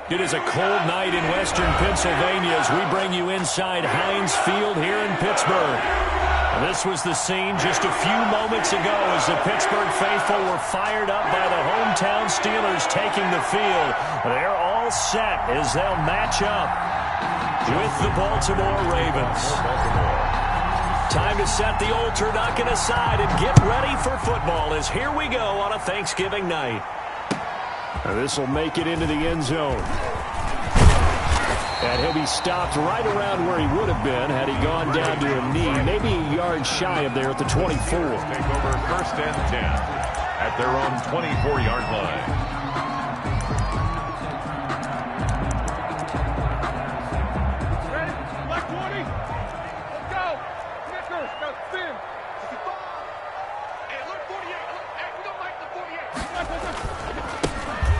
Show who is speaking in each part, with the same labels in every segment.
Speaker 1: It is a cold night in western Pennsylvania as we bring you inside Heinz Field here in Pittsburgh. And this was the scene just a few moments ago as the Pittsburgh faithful were fired up by the hometown Steelers taking the field. They're all set as they'll match up with the Baltimore Ravens. Time to set the old turducken aside and get ready for football as here we go on a Thanksgiving night. This will make it into the end zone. And he'll be stopped right around where he would have been had he gone down to a knee, maybe a yard shy of there at the 24.
Speaker 2: Take over 1st and 10 at their own 24-yard line.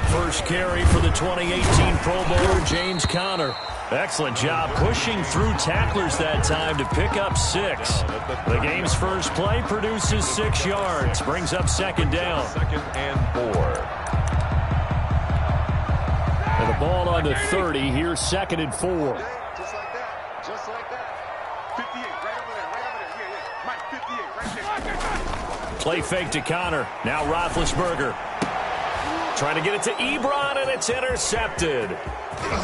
Speaker 1: First carry for the 2018 Pro Bowler James Conner. Excellent job pushing through tacklers that time to pick up 6. The game's first play produces 6 yards, brings up 2nd down.
Speaker 2: 2nd and 4.
Speaker 1: And the ball on the 30, here's 2nd and 4.
Speaker 3: Just like that. Just like that. 58, right over there. Right over there. Yeah. Mike, 58, right there.
Speaker 1: Play fake to Conner. Now Roethlisberger. Trying to get it to Ebron, and it's intercepted.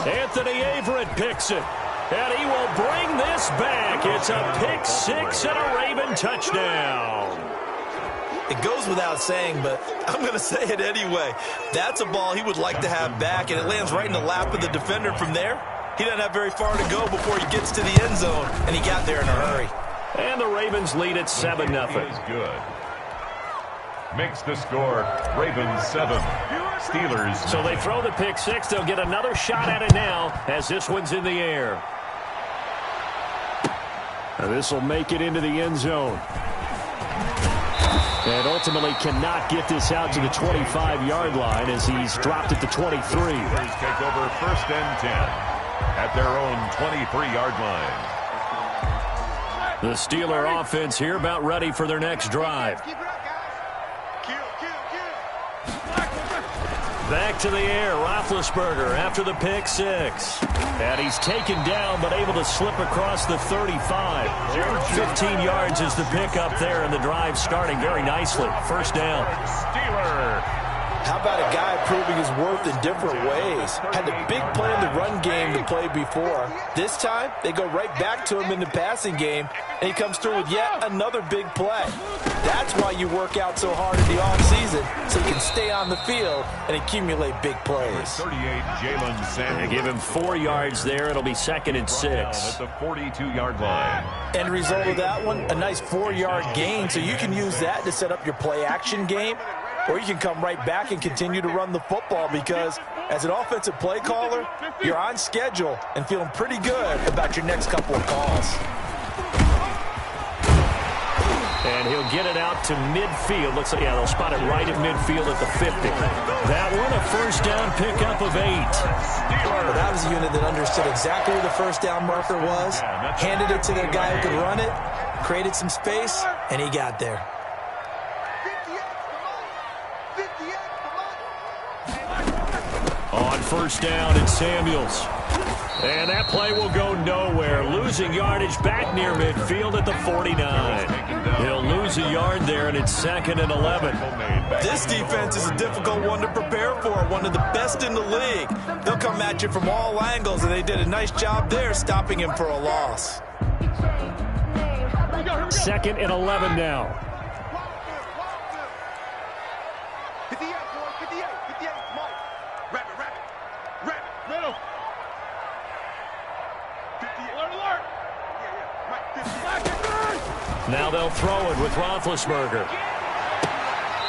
Speaker 1: Anthony Averett picks it. And he will bring this back. It's a pick 6 and a Raven touchdown.
Speaker 4: It goes without saying, but I'm going to say it anyway. That's a ball he would like to have back, and it lands right in the lap of the defender from there. He doesn't have very far to go before he gets to the end zone, and he got there in a hurry.
Speaker 1: And the Ravens lead at 7-0.
Speaker 2: Is good. Makes the score Ravens 7, Steelers 9.
Speaker 1: So they throw the pick 6. They'll get another shot at it now as this one's in the air. And this will make it into the end zone. And ultimately cannot get this out to the 25-yard line as he's dropped at the 23.
Speaker 2: Steelers take over 1st and 10 at their own 23-yard line.
Speaker 1: The Steeler offense here about ready for their next drive. Back to the air, Roethlisberger after the pick 6. And he's taken down but able to slip across the 35. 15 yards is the pickup there, and the drive starting very nicely. 1st down.
Speaker 2: Steeler.
Speaker 4: How about a guy proving his worth in different ways? Had a big play in the run game to play before. This time, they go right back to him in the passing game, and he comes through with yet another big play. That's why you work out so hard in the offseason, so you can stay on the field and accumulate big plays.
Speaker 2: 38, Jalen Samuels.
Speaker 1: They give him 4 yards there. It'll be 2nd and 6.
Speaker 2: At the 42-yard line.
Speaker 4: End result of that one, a nice 4-yard gain, so you can use that to set up your play-action game. Or you can come right back and continue to run the football because as an offensive play caller, you're on schedule and feeling pretty good about your next couple of calls.
Speaker 1: And he'll get it out to midfield. Looks like, yeah, they'll spot it right at midfield at the 50. That one, a 1st down pickup of 8.
Speaker 4: Well, that was a unit that understood exactly where the 1st down marker was, handed it to their guy who could run it, created some space, and he got there.
Speaker 1: On 1st down, it's Samuels. And that play will go nowhere. Losing yardage back near midfield at the 49. He'll lose a yard there, and it's 2nd and 11.
Speaker 4: This defense is a difficult one to prepare for, one of the best in the league. They'll come at you from all angles, and they did a nice job there stopping him for a loss.
Speaker 1: 2nd and 11 now. Now they'll throw it with Roethlisberger.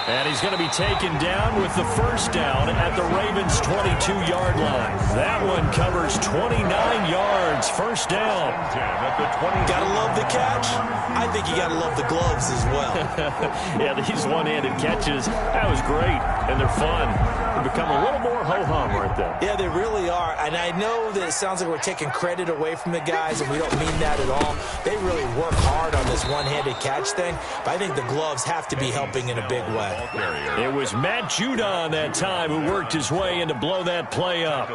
Speaker 1: And he's going to be taken down with the 1st down at the Ravens' 22-yard line. That one covers 29 yards. 1st down.
Speaker 4: Gotta love the catch. I think you gotta love the gloves as well.
Speaker 1: Yeah, these one-handed catches, that was great, and they're fun. starting to become a little more ho-hum, aren't they?
Speaker 4: Yeah, they really are. And I know that it sounds like we're taking credit away from the guys, and we don't mean that at all. They really work hard on this one-handed catch thing, but I think the gloves have to be helping in a big way.
Speaker 1: It was Matt Judon that time who worked his way in to blow that play up.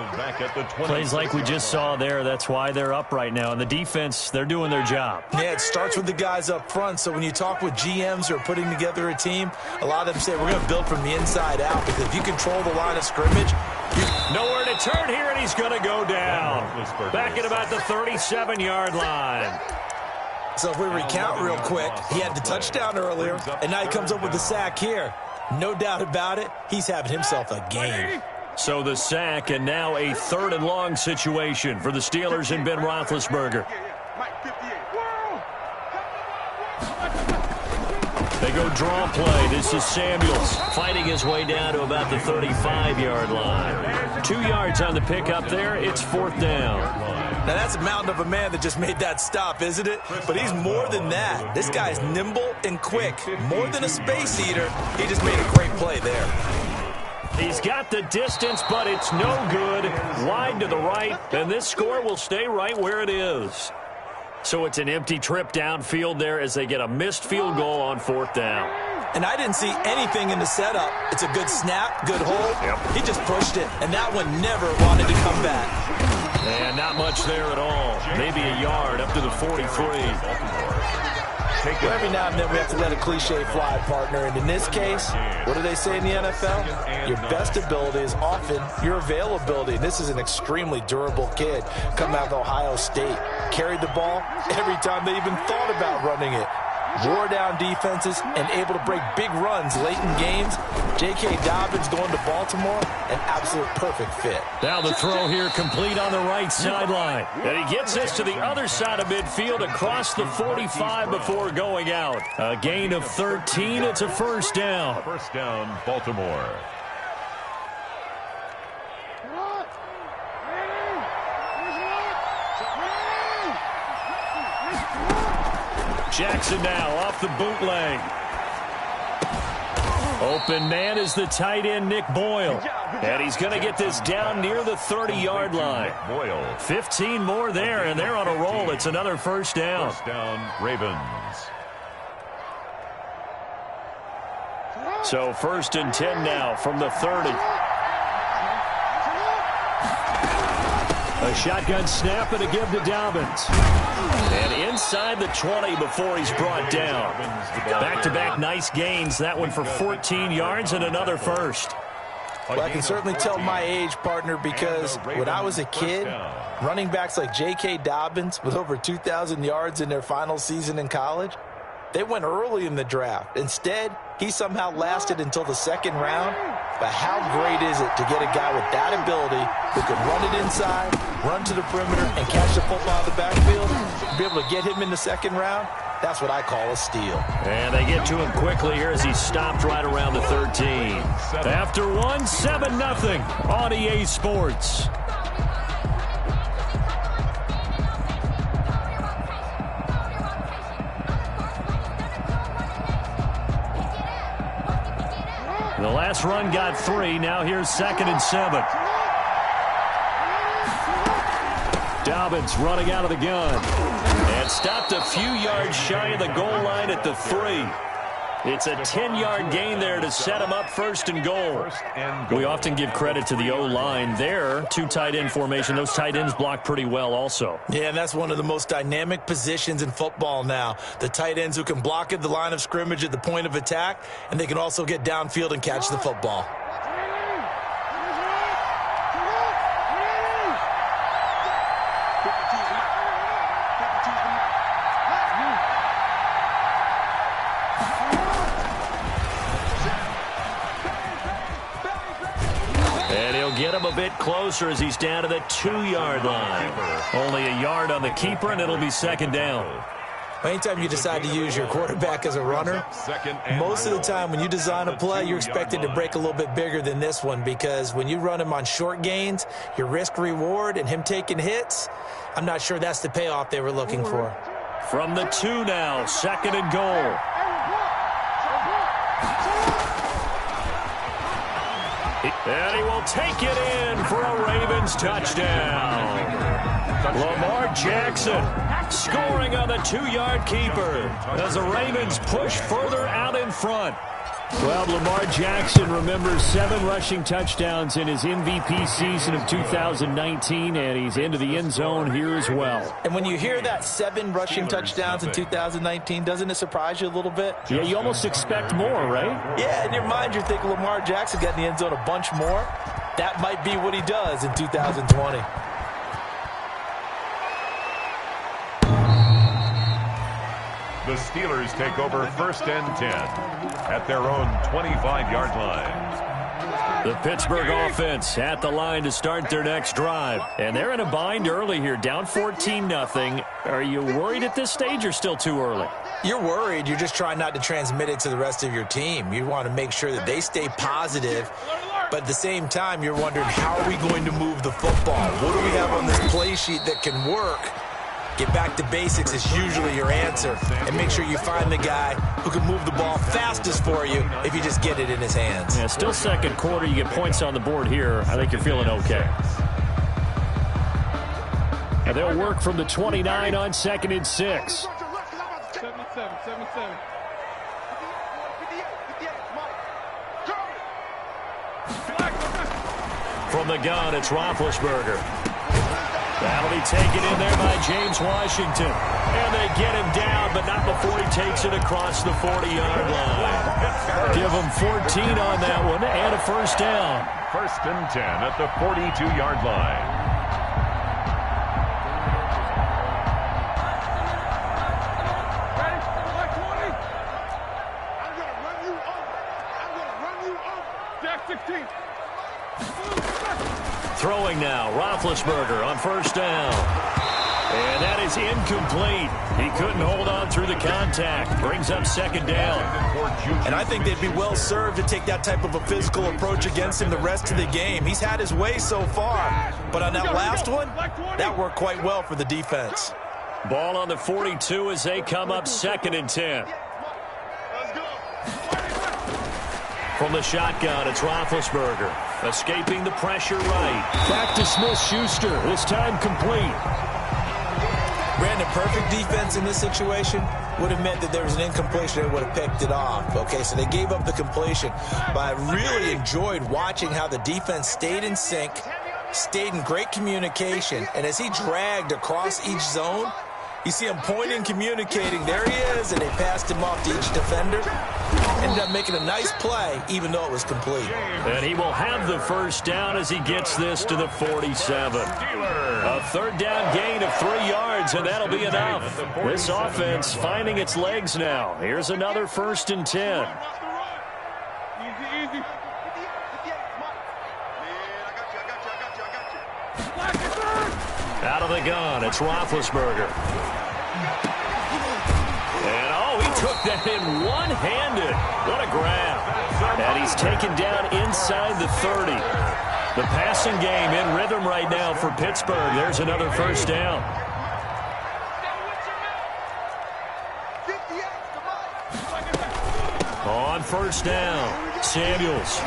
Speaker 1: Plays like we just saw there, that's why they're up right now. And the defense, they're doing their job.
Speaker 4: Yeah, it starts with the guys up front. So when you talk with GMs who are putting together a team, a lot of them say we're going to build from the inside out, because if you control the line of scrimmage,
Speaker 1: nowhere to turn here, and he's going to go down. Back at about the 37-yard line.
Speaker 4: So if we recount real quick, he had the touchdown earlier, and now he comes up with the sack here. No doubt about it, he's having himself a game.
Speaker 1: So the sack, and now a 3rd and long situation for the Steelers and Ben Roethlisberger. They go draw play. This is Samuels fighting his way down to about the 35-yard line. 2 yards on the pickup there. It's 4th down.
Speaker 4: Now, that's a mountain of a man that just made that stop, isn't it? But he's more than that. This guy's nimble and quick. More than a space eater. He just made a great play there.
Speaker 1: He's got the distance, but it's no good. Wide to the right, and this score will stay right where it is. So it's an empty trip downfield there as they get a missed field goal on 4th down.
Speaker 4: And I didn't see anything in the setup. It's a good snap, good hold. Yep. He just pushed it, and that one never wanted to come back.
Speaker 1: And not much there at all. Maybe a yard up to the 43.
Speaker 4: Well, every now and then we have to let a cliche fly, partner. And in this case, what do they say in the NFL? Your best ability is often your availability. And this is an extremely durable kid coming out of Ohio State. Carried the ball every time they even thought about running it. Wore down defenses and able to break big runs late in games. J.K. Dobbins going to Baltimore, an absolute perfect fit.
Speaker 1: Now the throw here complete on the right sideline. And he gets this to the other side of midfield across the 45 before going out. A gain of 13. It's a 1st down.
Speaker 2: 1st down, Baltimore.
Speaker 1: Jackson now off the bootleg. Open man is the tight end, Nick Boyle. And he's going to get this down near the 30-yard line. 15 more there, and they're on a roll. It's another 1st down.
Speaker 2: 1st down, Ravens.
Speaker 1: So 1st and 10 now from the 30. A shotgun snap and a give to Dobbins. And inside the 20 before he's brought down. Back-to-back nice gains. That one for 14 yards and another 1st.
Speaker 4: Well, I can certainly tell my age, partner, because when I was a kid, running backs like J.K. Dobbins with over 2,000 yards in their final season in college, they went early in the draft. Instead, he somehow lasted until the 2nd round. But how great is it to get a guy with that ability who can run it inside, run to the perimeter, and catch the football out of the backfield? Be able to get him in the 2nd round? That's what I call a steal.
Speaker 1: And they get to him quickly here as he stopped right around the 13. After one, 7-0 on EA Sports. The last run got 3. Now here's 2nd and 7. Dobbins running out of the gun. And stopped a few yards shy of the goal line at the 3. It's a 10-yard gain there to set him up 1st and goal. We often give credit to the O-line there. 2 tight end formation. Those tight ends block pretty well also.
Speaker 4: Yeah, and that's one of the most dynamic positions in football now. The tight ends who can block at the line of scrimmage at the point of attack, and they can also get downfield and catch the football.
Speaker 1: Get him a bit closer as he's down to the 2-yard line. Only a yard on the keeper, and it'll be 2nd down.
Speaker 4: Anytime you decide to use your quarterback as a runner, most of the time when you design a play, you're expected to break a little bit bigger than this one, because when you run him on short gains, your risk-reward and him taking hits, I'm not sure that's the payoff they were looking for.
Speaker 1: From the 2 now, 2nd and goal. And he will take it in for a Ravens touchdown. Lamar Jackson scoring on the 2-yard keeper as the Ravens push further out in front. Well, Lamar Jackson remembers 7 rushing touchdowns in his MVP season of 2019, and he's into the end zone here as well.
Speaker 4: And when you hear that 7 rushing touchdowns in 2019, doesn't it surprise you a little bit?
Speaker 1: Yeah, you almost expect more, right?
Speaker 4: Yeah, in your mind you're thinking Lamar Jackson got in the end zone a bunch more. That might be what he does in 2020.
Speaker 2: The Steelers take over 1st and 10 at their own 25-yard line.
Speaker 1: The Pittsburgh offense at the line to start their next drive. And they're in a bind early here, down 14-0. Are you worried at this stage or still too early?
Speaker 4: You're worried. You're just trying not to transmit it to the rest of your team. You want to make sure that they stay positive. But at the same time, you're wondering, how are we going to move the football? What do we have on this play sheet that can work? Get back to basics is usually your answer. And make sure you find the guy who can move the ball fastest for you if you just get it in his hands.
Speaker 1: Yeah, still second quarter. You get points on the board here. I think you're feeling okay. And they'll work from the 29 on 2nd and 6.
Speaker 3: 7-7.
Speaker 1: From the gun, it's Roethlisberger. That'll be taken in there by James Washington. And they get him down, but not before he takes it across the 40-yard line. Give him 14 on that one and a first down.
Speaker 2: 1st and 10 at the 42-yard line.
Speaker 1: Throwing now, Roethlisberger on first down. And that is incomplete. He couldn't hold on through the contact. Brings up 2nd down.
Speaker 4: And I think they'd be well served to take that type of a physical approach against him the rest of the game. He's had his way so far. But on that last one, that worked quite well for the defense.
Speaker 1: Ball on the 42 as they come up 2nd and 10. From the shotgun, it's Roethlisberger. Escaping the pressure right. Back to Smith-Schuster. This time complete.
Speaker 4: Brandon, perfect defense in this situation would have meant that there was an incompletion. They would have picked it off. Okay, so they gave up the completion. But I really enjoyed watching how the defense stayed in sync, stayed in great communication, and as he dragged across each zone, you see him pointing, communicating. There he is, and they passed him off to each defender. Ended up making a nice play, even though it was complete.
Speaker 1: And he will have the first down as he gets this to the 47. A 3rd down gain of 3 yards, and that'll be enough. This offense finding its legs now. Here's another 1st and 10.
Speaker 3: Easy.
Speaker 1: Out of the gun, it's Roethlisberger. And, he took that in one-handed. What a grab. And he's taken down inside the 30. The passing game in rhythm right now for Pittsburgh. There's another first down. On first down, Samuels.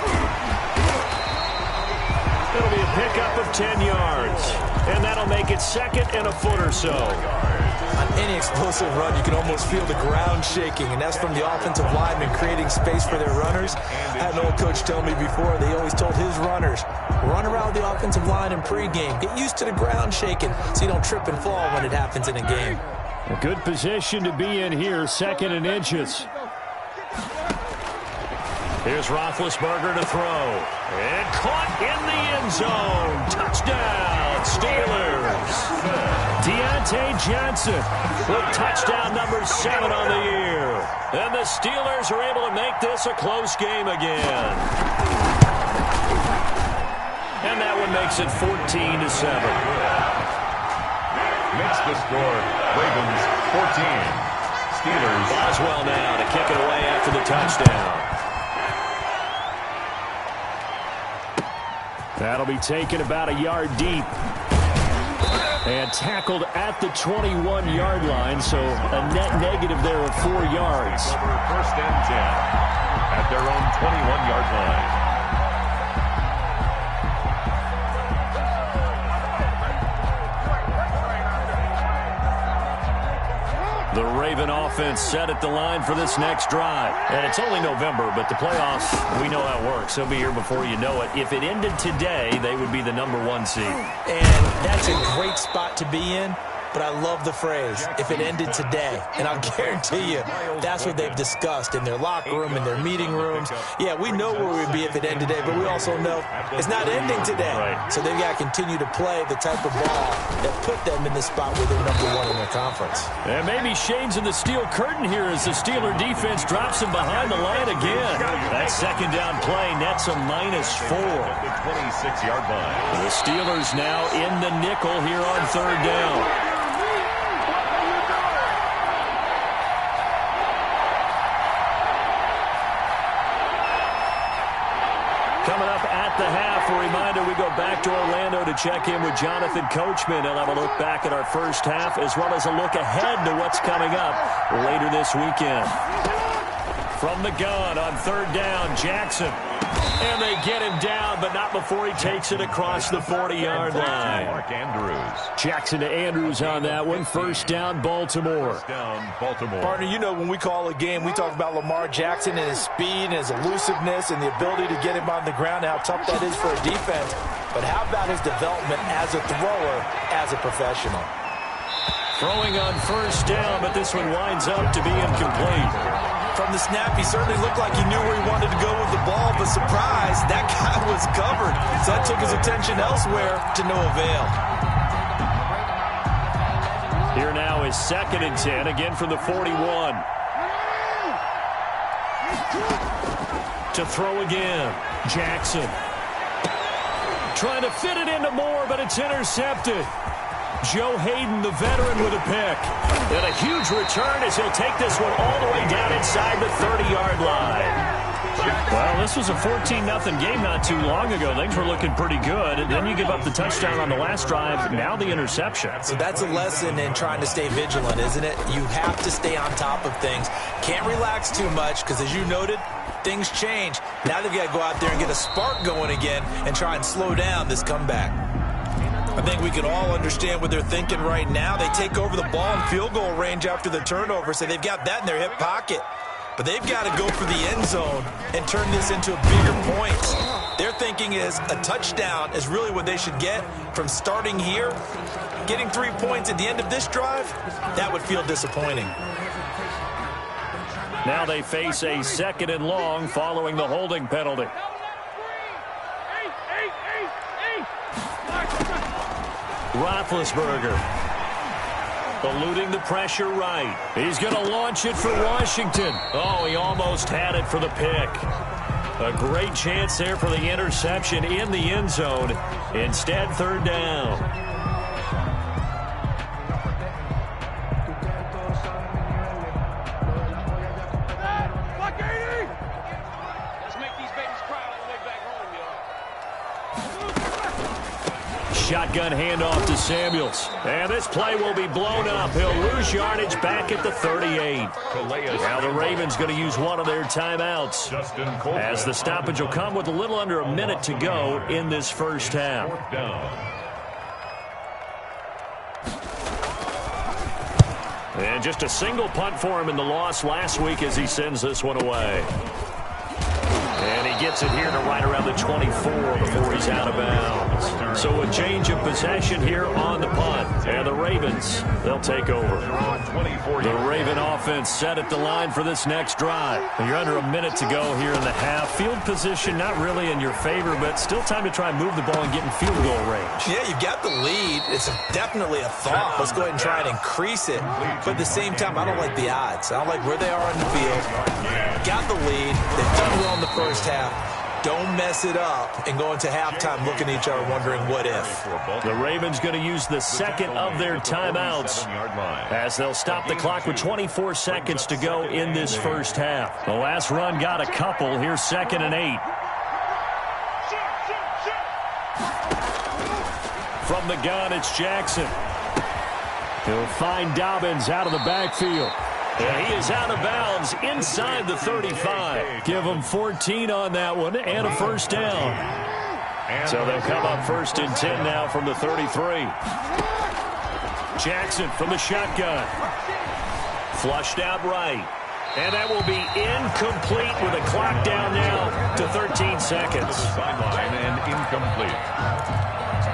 Speaker 1: It'll be a pickup of 10 yards. And that'll make it 2nd and a foot or so.
Speaker 4: On any explosive run, you can almost feel the ground shaking, and that's from the offensive linemen creating space for their runners. I had an old coach tell me before, they always told his runners, run around the offensive line in pregame. Get used to the ground shaking so you don't trip and fall when it happens in a game.
Speaker 1: A good position to be in here, 2nd and inches. Here's Roethlisberger to throw. And caught in the end zone. Touchdown, Steelers. Deontay Johnson with touchdown number 7 on the year. And the Steelers are able to make this a close game again. And that one makes it 14-7.
Speaker 2: Makes the score, Ravens 14. Steelers.
Speaker 1: Boswell now to kick it away after the touchdown. That'll be taken about a yard deep. And tackled at the 21-yard line, so a net negative there of 4 yards.
Speaker 2: 1st and 10 at their own 21-yard line.
Speaker 1: The Raven offense set at the line for this next drive. And it's only November, but the playoffs, we know how it works. They'll be here before you know it. If it ended today, they would be the #1 seed.
Speaker 4: And that's a great spot to be in. But I love the phrase, if it ended today. And I'll guarantee you, that's what they've discussed in their locker room, in their meeting rooms. Yeah, we know where we'd be if it ended today, but we also know it's not ending today.
Speaker 1: Right.
Speaker 4: So they've got to continue to play the type of ball that put them in the spot where they're #1 in their conference.
Speaker 1: And maybe Shane's in the steel curtain here as the Steeler defense drops him behind the line again. That second down play nets a -4.
Speaker 2: At the 26-yard line.
Speaker 1: The Steelers now in the nickel here on third down. Coming up at the half, a reminder, we go back to Orlando to check in with Jonathan Coachman and have a look back at our first half as well as a look ahead to what's coming up later this weekend. From the gun on third down, Jackson. And they get him down, but not before he takes it across the 40-yard line.
Speaker 2: Mark Andrews.
Speaker 1: Jackson to Andrews on that one. First down, Baltimore.
Speaker 2: First down, Baltimore.
Speaker 4: Partner, you know when we call a game, we talk about Lamar Jackson and his speed and his elusiveness and the ability to get him on the ground and how tough that is for a defense. But how about his development as a thrower, as a professional?
Speaker 1: Throwing on first down, but this one winds up to be incomplete.
Speaker 4: From the snap, he certainly looked like he knew where he wanted to go with the ball, but surprise, that guy was covered. So that took his attention elsewhere to no avail.
Speaker 1: Here now is 2nd and 10, again from the 41. To throw again, Jackson. Trying to fit it into Moore, but it's intercepted. Joe Hayden, the veteran, with a pick. And a huge return as he'll take this one all the way down inside the 30-yard line. Well, this was a 14-0 game not too long ago. Things were looking pretty good. And then you give up the touchdown on the last drive. Now the interception.
Speaker 4: So that's a lesson in trying to stay vigilant, isn't it? You have to stay on top of things. Can't relax too much because, as you noted, things change. Now they've got to go out there and get a spark going again and try and slow down this comeback. I think we can all understand what they're thinking right now. They take over the ball in field goal range after the turnover, so they've got that in their hip pocket. But they've got to go for the end zone and turn this into bigger points. Their thinking is a touchdown is really what they should get from starting here. Getting 3 points at the end of this drive, that would feel disappointing.
Speaker 1: Now they face a 2nd and long following the holding penalty. Roethlisberger eluding the pressure right. He's going to launch it for Washington. Oh, he almost had it for the pick. A great chance there for the interception in the end zone. Instead, third down. Shotgun handoff to Samuels. And this play will be blown up. He'll lose yardage back at the 38. Now the Ravens going to use one of their timeouts as the stoppage will come with a little under a minute to go in this first half. And just a single punt for him in the loss last week as he sends this one away. And he gets it here to right around the 24 before he's out of bounds. So a change of possession here on the punt. And the Ravens, they'll take over. The Raven offense set at the line for this next drive. You're under a minute to go here in the half. Field position not really in your favor, but still time to try and move the ball and get in field goal range.
Speaker 4: Yeah, you've got the lead. It's definitely a thought. Let's go ahead and try and increase it. But at the same time, I don't like the odds. I don't like where they are in the field. Got the lead. They've done well in the first half. Don't mess it up and go into halftime looking at each other wondering what if.
Speaker 1: The Ravens going to use the second of their timeouts as they'll stop the clock with 24 seconds to go in this first half. The last run got a couple. Here's 2nd and 8. From the gun, it's Jackson. He'll find Dobbins out of the backfield. And he is out of bounds inside the 35. Give him 14 on that one and a first down. So they'll come up 1st and 10 now from the 33. Jackson from the shotgun. Flushed out right. And that will be incomplete with a clock down now to 13 seconds.
Speaker 2: To the sideline and incomplete.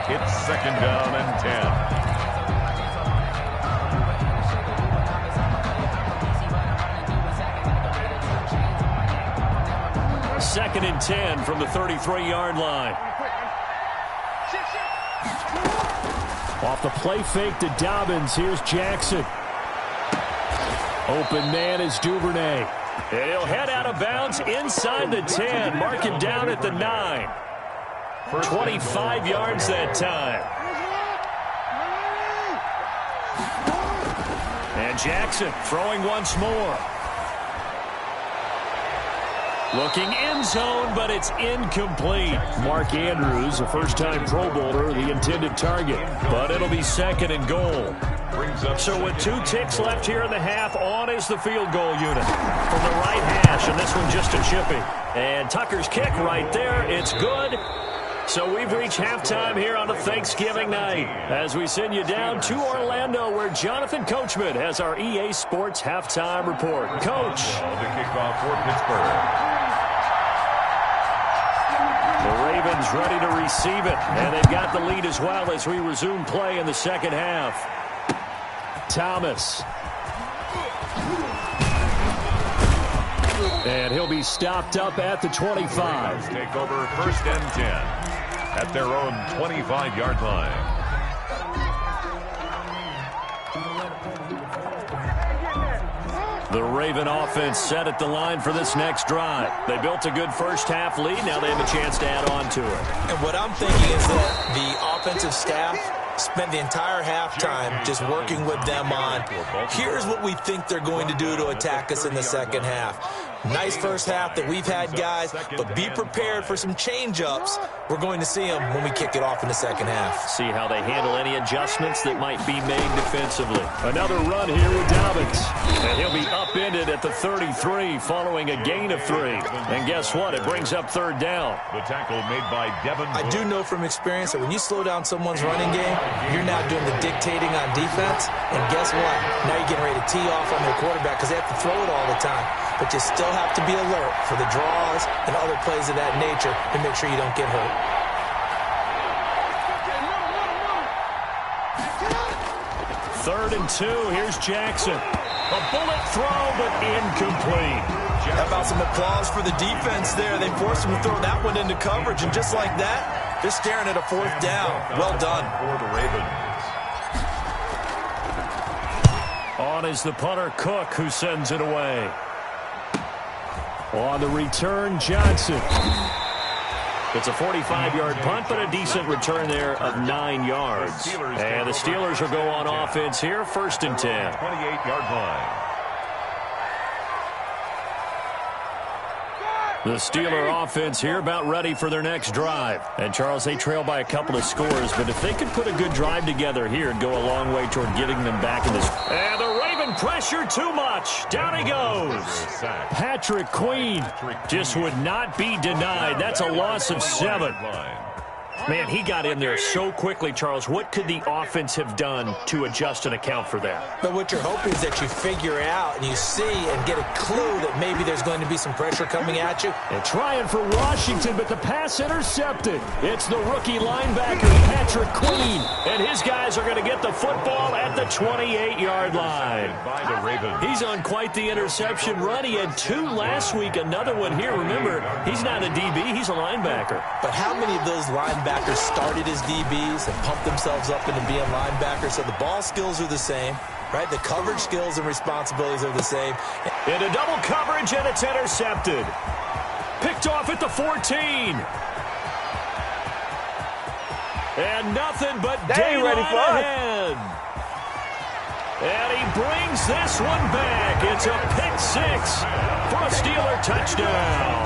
Speaker 2: It's second down and 10.
Speaker 1: Second and 10 from the 33-yard line. Off the play fake to Dobbins. Here's Jackson. Open man is Duvernay. And he'll head out of bounds inside the 10. Mark him down at the 9. 25 yards that time. And Jackson throwing once more. Looking end zone, but it's incomplete. Mark Andrews, a first-time Pro Bowler, the intended target. But it'll be second and goal. So with 2 ticks left here in the half, on is the field goal unit from the right hash, and this one just a chippy. And Tucker's kick right there, it's good. So we've reached halftime here on a Thanksgiving night as we send you down to Orlando where Jonathan Coachman has our EA Sports Halftime Report. Coach.
Speaker 2: The kickoff for Pittsburgh.
Speaker 1: The Ravens ready to receive it, and they've got the lead as well as we resume play in the second half. Thomas. And he'll be stopped up at the 25.
Speaker 2: Take over first and 10 at their own 25-yard line.
Speaker 1: The Raven offense set at the line for this next drive. They built a good first-half lead. Now they have a chance to add on to it.
Speaker 4: And what I'm thinking is that the offensive staff spent the entire halftime just working with them on, here's what we think they're going to do to attack us in the second half. Nice first half that we've had, guys, but be prepared for some change-ups. We're going to see them when we kick it off in the second half.
Speaker 1: See how they handle any adjustments that might be made defensively. Another run here with Dobbins. And he'll be upended at the 33 following a gain of 3. And guess what? It brings up third down.
Speaker 2: The tackle made by Devin.
Speaker 4: I do know from experience that when you slow down someone's running game, you're now doing the dictating on defense. And guess what? Now you're getting ready to tee off on their quarterback because they have to throw it all the time. But you still have to be alert for the draws and other plays of that nature to make sure you don't get hurt.
Speaker 1: Third and 2. Here's Jackson. A bullet throw, but incomplete.
Speaker 4: How about some applause for the defense there? They forced him to throw that one into coverage, and just like that, they're staring at a fourth down. Well done.
Speaker 2: For the Ravens.
Speaker 1: On is the punter, Cook, who sends it away. On the return, Johnson. It's a 45-yard punt, but a decent return there of 9 yards. And the Steelers will go on offense here, first and 10.
Speaker 2: 28-yard line.
Speaker 1: The Steeler offense here about ready for their next drive. And, Charles, they trail by a couple of scores, but if they could put a good drive together here, it'd go a long way toward getting them back in this. And the Raven pressure too much. Down he goes. Patrick Queen just would not be denied. That's a loss of 7. Man, he got in there so quickly, Charles. What could the offense have done to adjust and account for that?
Speaker 4: But what you're hoping is that you figure out and you see and get a clue that maybe there's going to be some pressure coming at you.
Speaker 1: And trying for Washington, but the pass intercepted. It's the rookie linebacker, Patrick Queen. And his guys are going to get the football at the 28-yard line.
Speaker 2: By the Ravens.
Speaker 1: He's on quite the interception run. He had 2 last week, another one here. Remember, he's not a DB, he's a linebacker.
Speaker 4: But how many of those linebackers started as DBs and pumped themselves up into being linebackers? So the ball skills are the same, right? The coverage skills and responsibilities are the same.
Speaker 1: Into double coverage, and it's intercepted. Picked off at the 14. And nothing but daylight ahead. And he brings this one back. It's a pick 6 for a Steeler touchdown.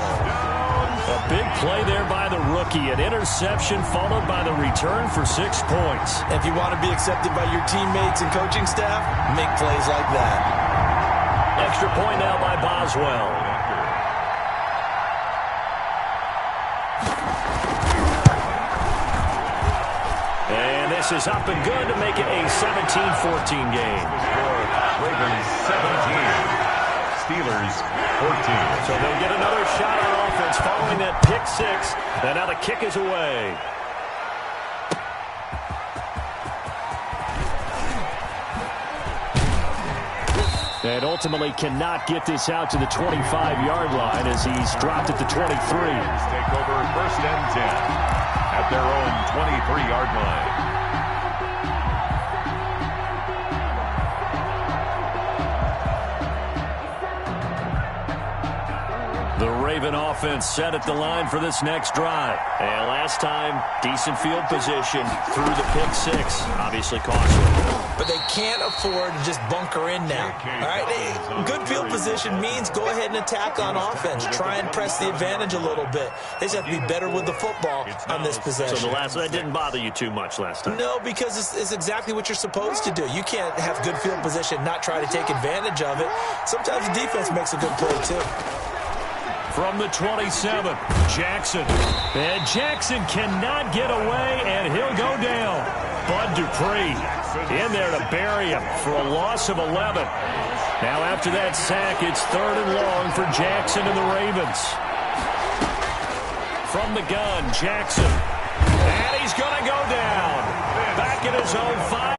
Speaker 1: A big play there by the rookie. An interception followed by the return for 6 points.
Speaker 4: If you want to be accepted by your teammates and coaching staff, make plays like that.
Speaker 1: Extra point now by Boswell. And this is up and good to make it a 17-14 game.
Speaker 2: Ravens 17. Steelers 14.
Speaker 1: So they'll get another shot on offense following that pick six. And now the kick is away. And ultimately cannot get this out to the 25-yard line as he's dropped at the 23.
Speaker 2: Take over first and 10 at their own 23-yard line.
Speaker 1: The Raven offense set at the line for this next drive. And last time, decent field position through the pick six. Obviously costly.
Speaker 4: But they can't afford to just bunker in now. All right, good field position means go ahead and attack on offense. Try and press the advantage a little bit. They just have to be better with the football on this possession.
Speaker 1: So that didn't bother you too much last time?
Speaker 4: No, because it's exactly what you're supposed to do. You can't have good field position, not try to take advantage of it. Sometimes the defense makes a good play, too.
Speaker 1: From the 27, Jackson. And Jackson cannot get away, and he'll go down. Bud Dupree in there to bury him for a loss of 11. Now after that sack, it's 3rd and long for Jackson and the Ravens. From the gun, Jackson. And he's going to go down. Back at his own 5.